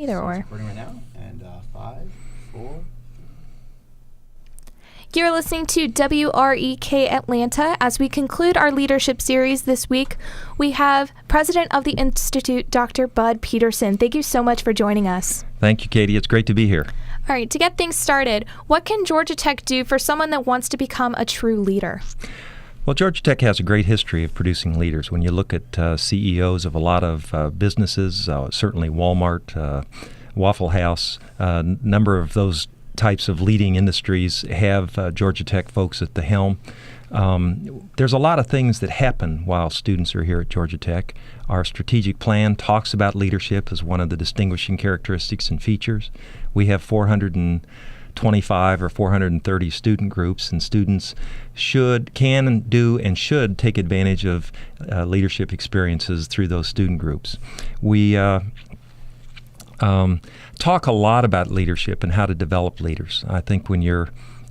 Either or. Recording right now. And 5, 4. You're listening to WREK Atlanta. As we conclude our leadership series this week, we have President of the Institute, Dr. Bud Peterson. Thank you so much for joining us. Thank you, Katie. It's great to be here. All right, to get things started, what can Georgia Tech do for someone that wants to become a true leader? Well, Georgia Tech has a great history of producing leaders. When you look at CEOs of a lot of businesses, certainly Walmart, Waffle House, a number of those types of leading industries have Georgia Tech folks at the helm. There's a lot of things that happen while students are here at Georgia Tech. Our strategic plan talks about leadership as one of the distinguishing characteristics and features. We have 425 or 430 student groups, and students can do and should take advantage of leadership experiences through those student groups. We talk a lot about leadership and how to develop leaders. I think when you're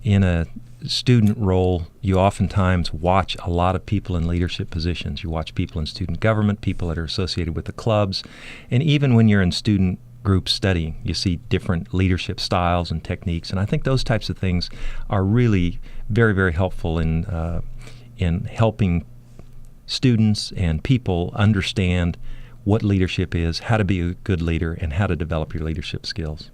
in a student role, you oftentimes watch a lot of people in leadership positions. You watch people in student government, people that are associated with the clubs, and even when you're in student group studying, you see different leadership styles and techniques. And I think those types of things are really very, very helpful in helping students and people understand what leadership is, how to be a good leader, and how to develop your leadership skills.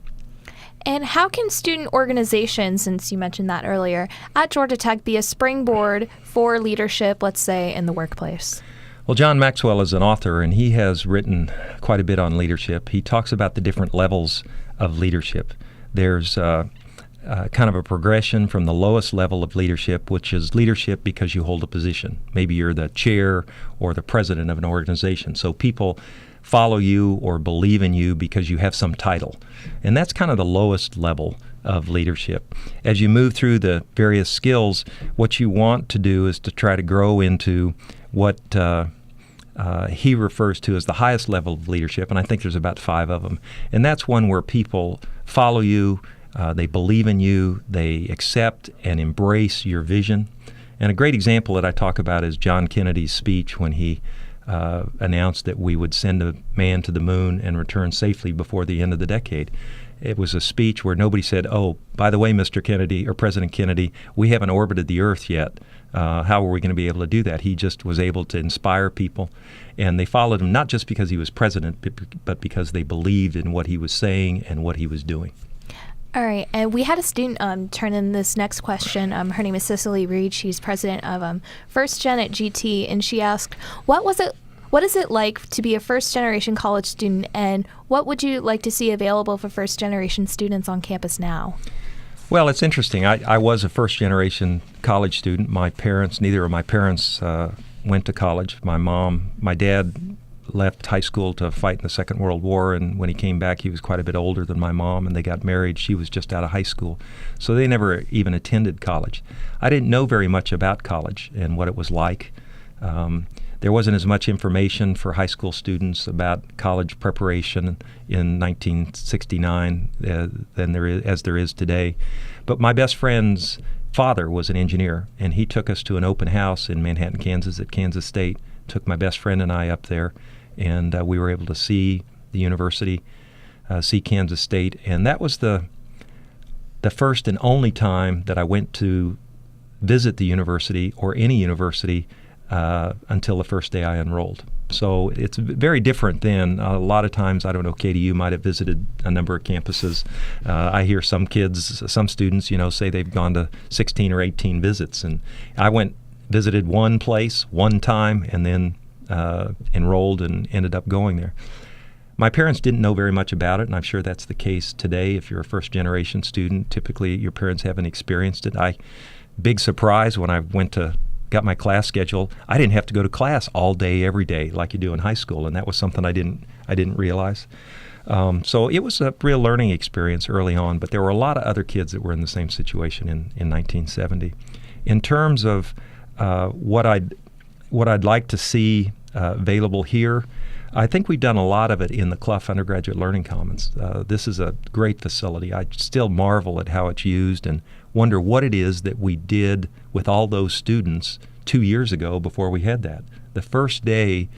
And how can student organizations, since you mentioned that earlier, at Georgia Tech be a springboard for leadership, let's say, in the workplace? Well, John Maxwell is an author, and he has written quite a bit on leadership. He talks about the different levels of leadership. There's kind of a progression from the lowest level of leadership, which is leadership because you hold a position. Maybe you're the chair or the president of an organization. So people follow you or believe in you because you have some title. And that's kind of the lowest level of leadership. As you move through the various skills, what you want to do is to try to grow into what he refers to as the highest level of leadership, and I think there's about 5 of them. And that's one where people follow you, they believe in you, they accept and embrace your vision. And a great example that I talk about is John Kennedy's speech when he announced that we would send a man to the moon and return safely before the end of the decade. It was a speech where nobody said, oh, by the way, Mr. Kennedy or President Kennedy, we haven't orbited the Earth yet. How are we going to be able to do that? He just was able to inspire people, and they followed him not just because he was president, but because they believed in what he was saying and what he was doing. All right, and we had a student turn in this next question. Her name is Cicely Reed. She's president of First Gen at GT, and she asked, what is it like to be a first-generation college student, and what would you like to see available for first-generation students on campus now? Well, it's interesting. I was a first-generation college student. Neither of my parents went to college. My dad left high school to fight in the Second World War, and when he came back, he was quite a bit older than my mom, and they got married. She was just out of high school, so they never even attended college. I didn't know very much about college and what it was like. There wasn't as much information for high school students about college preparation in 1969 as there is today. But my best friend's father was an engineer, and he took us to an open house in Manhattan, Kansas at Kansas State, took my best friend and I up there, and we were able to see the university, see Kansas State, and that was the first and only time that I went to visit the university or any university until the first day I enrolled. So it's very different then. A lot of times, I don't know, Katie, you might have visited a number of campuses. I hear some students, say they've gone to 16 or 18 visits. And I visited one place, one time, and then enrolled and ended up going there. My parents didn't know very much about it, and I'm sure that's the case today. If you're a first-generation student, typically your parents haven't experienced it. Big surprise when I got my class schedule, I didn't have to go to class all day, every day, like you do in high school, and that was something I didn't realize. So it was a real learning experience early on, but there were a lot of other kids that were in the same situation in 1970. In terms of what I'd like to see available here, I think we've done a lot of it in the Clough Undergraduate Learning Commons. This is a great facility. I still marvel at how it's used and wonder what it is that we did with all those students 2 years ago before we had that. The first day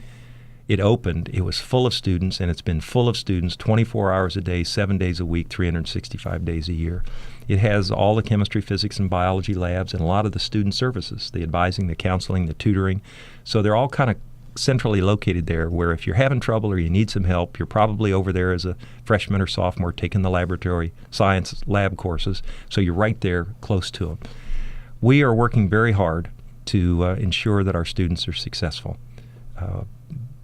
it opened, it was full of students, and it's been full of students 24 hours a day, 7 days a week, 365 days a year. It has all the chemistry, physics, and biology labs and a lot of the student services, the advising, the counseling, the tutoring. So they're all kind of centrally located there, where if you're having trouble or you need some help, you're probably over there as a freshman or sophomore taking the laboratory science lab courses, so you're right there close to them. We are working very hard to ensure that our students are successful.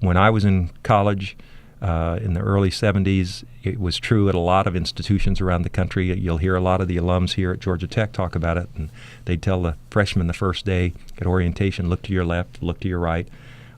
When I was in college in the early 70s, it was true at a lot of institutions around the country. You'll hear a lot of the alums here at Georgia Tech talk about it, and they'd tell the freshmen the first day at orientation, look to your left, look to your right.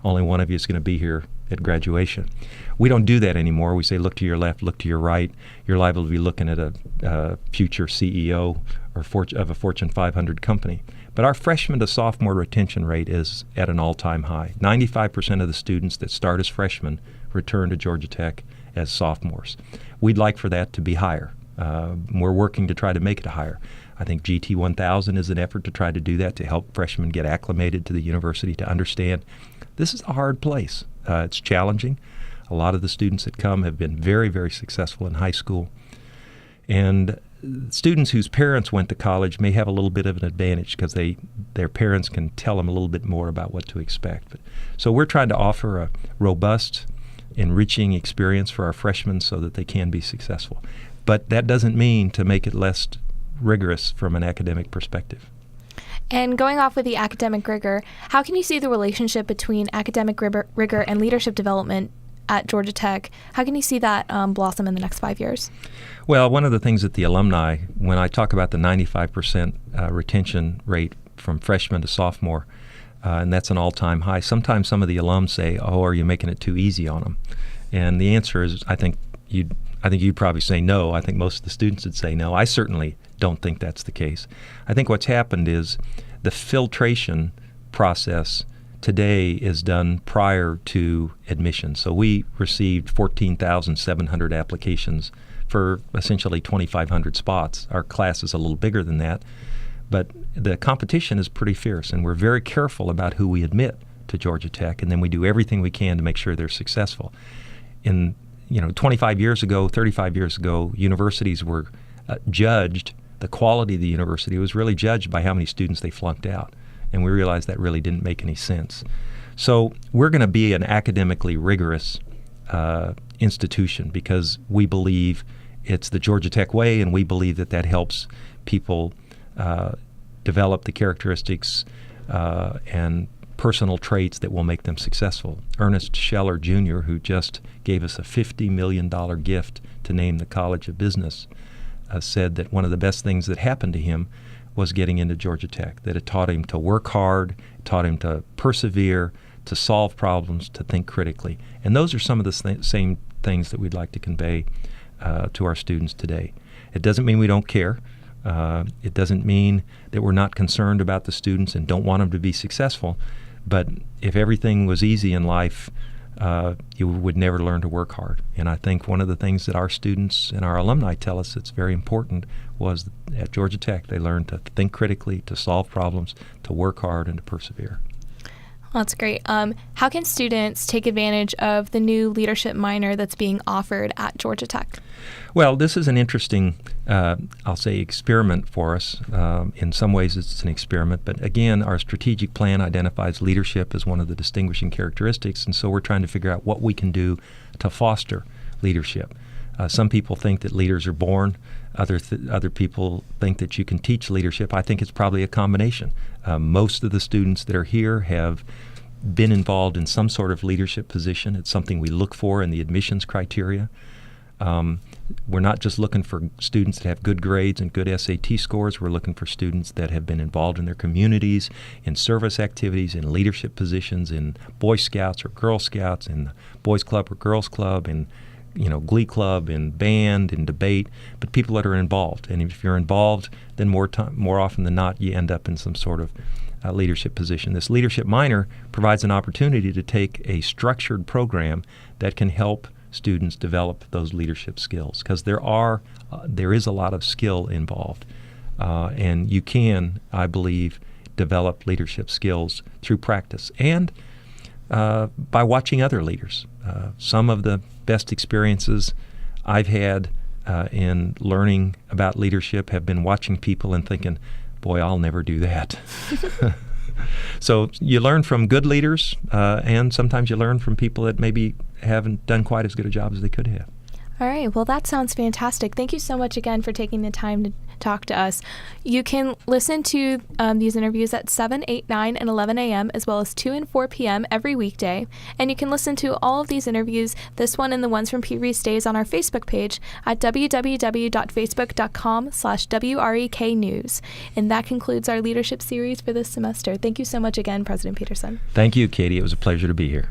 Only one of you is going to be here at graduation. We don't do that anymore. We say look to your left, look to your right. You're liable to be looking at a future CEO of a Fortune 500 company. But our freshman to sophomore retention rate is at an all-time high. 95% of the students that start as freshmen return to Georgia Tech as sophomores. We'd like for that to be higher. We're working to try to make it higher. I think GT 1000 is an effort to try to do that, to help freshmen get acclimated to the university, to understand this is a hard place. It's challenging. A lot of the students that come have been very, very successful in high school. And students whose parents went to college may have a little bit of an advantage because their parents can tell them a little bit more about what to expect. So we're trying to offer a robust, enriching experience for our freshmen so that they can be successful. But that doesn't mean to make it less rigorous from an academic perspective. And going off with the academic rigor, how can you see the relationship between academic rigor and leadership development at Georgia Tech? How can you see that blossom in the next 5 years? Well, one of the things that the alumni, when I talk about the 95% retention rate from freshman to sophomore, and that's an all-time high, sometimes some of the alums say, oh, are you making it too easy on them? And the answer is, I think you'd probably say no. I think most of the students would say no. I certainly don't think that's the case. I think what's happened is the filtration process today is done prior to admission. So we received 14,700 applications for essentially 2,500 spots. Our class is a little bigger than that, but the competition is pretty fierce, and we're very careful about who we admit to Georgia Tech, and then we do everything we can to make sure they're successful. 25 years ago, 35 years ago, universities were judged, the quality of the university was really judged by how many students they flunked out. And we realized that really didn't make any sense. So we're going to be an academically rigorous institution because we believe it's the Georgia Tech way, and we believe that helps people develop the characteristics and personal traits that will make them successful. Ernest Scheller Jr., who just gave us a $50 million gift to name the College of Business, said that one of the best things that happened to him was getting into Georgia Tech, that it taught him to work hard, taught him to persevere, to solve problems, to think critically. And those are some of the same things that we'd like to convey to our students today. It doesn't mean we don't care. It doesn't mean that we're not concerned about the students and don't want them to be successful. But if everything was easy in life, you would never learn to work hard. And I think one of the things that our students and our alumni tell us that's very important was at Georgia Tech, they learned to think critically, to solve problems, to work hard, and to persevere. Well, that's great. How can students take advantage of the new leadership minor that's being offered at Georgia Tech? Well, this is an interesting, I'll say, experiment for us. In some ways, it's an experiment. But again, our strategic plan identifies leadership as one of the distinguishing characteristics. And so we're trying to figure out what we can do to foster leadership. Some people think that leaders are born. Other people think that you can teach leadership. I think it's probably a combination. Most of the students that are here have been involved in some sort of leadership position. It's something we look for in the admissions criteria. We're not just looking for students that have good grades and good SAT scores. We're looking for students that have been involved in their communities, in service activities, in leadership positions, in Boy Scouts or Girl Scouts, in Boys Club or Girls Club, in Glee Club, in band, in debate, but people that are involved. And if you're involved, then more often than not, you end up in some sort of leadership position. This leadership minor provides an opportunity to take a structured program that can help students develop those leadership skills, because there is a lot of skill involved, and you can, I believe, develop leadership skills through practice. And by watching other leaders. Some of the best experiences I've had in learning about leadership have been watching people and thinking, boy, I'll never do that. So you learn from good leaders, and sometimes you learn from people that maybe haven't done quite as good a job as they could have. All right. Well, that sounds fantastic. Thank you so much again for taking the time to talk to us. You can listen to these interviews at 7, 8, 9, and 11 a.m., as well as 2 and 4 p.m. every weekday. And you can listen to all of these interviews, this one and the ones from Pete Reese Days, on our Facebook page at www.facebook.com/WREK News. And that concludes our leadership series for this semester. Thank you so much again, President Peterson. Thank you, Katie. It was a pleasure to be here.